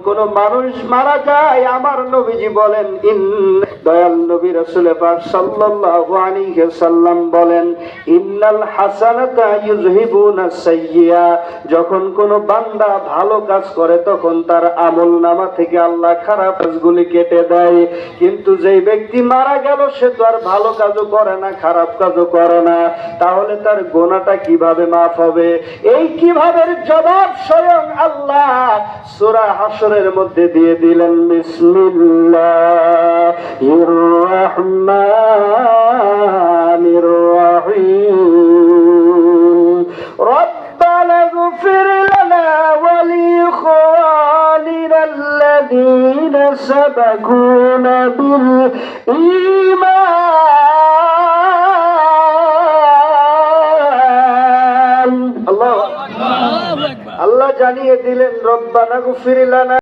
কোন মানুষ মারা যায়, আমার নবীজি বলেন, দয়াল নবী রাসূল পাক সাল্লাল্লাহু আলাইহি সাল্লাম বলেন, ইন্নাল হাসানাতা ইউযহিবুনা সাইয়্যা। যখন কোন বান্দা ভালো কাজ করে তখন তার আমলনামা থেকে আল্লাহ খারাপ কাজগুলি কেটে দেয়। কিন্তু যেই ব্যক্তি মারা গেল সে তো আর ভালো কাজও করে না, খারাপ কাজও করে না, তাহলে তার গুনাহটা কিভাবে মাফ হবে? এই কিভাবে জবাব স্বয়ং আল্লাহ সূরা হাশরের মধ্যে দিয়ে দিলেন। বিসমিল্লাহির রহমানির রহিম। রব্বানা ইগফির লানা ওয়া লিইখওয়ানিনা আল্লাযীনা সাবাকুনা বিল ঈমান। আল্লাহ জানিয়ে দিলেন, রব্বানা ইগফির লানা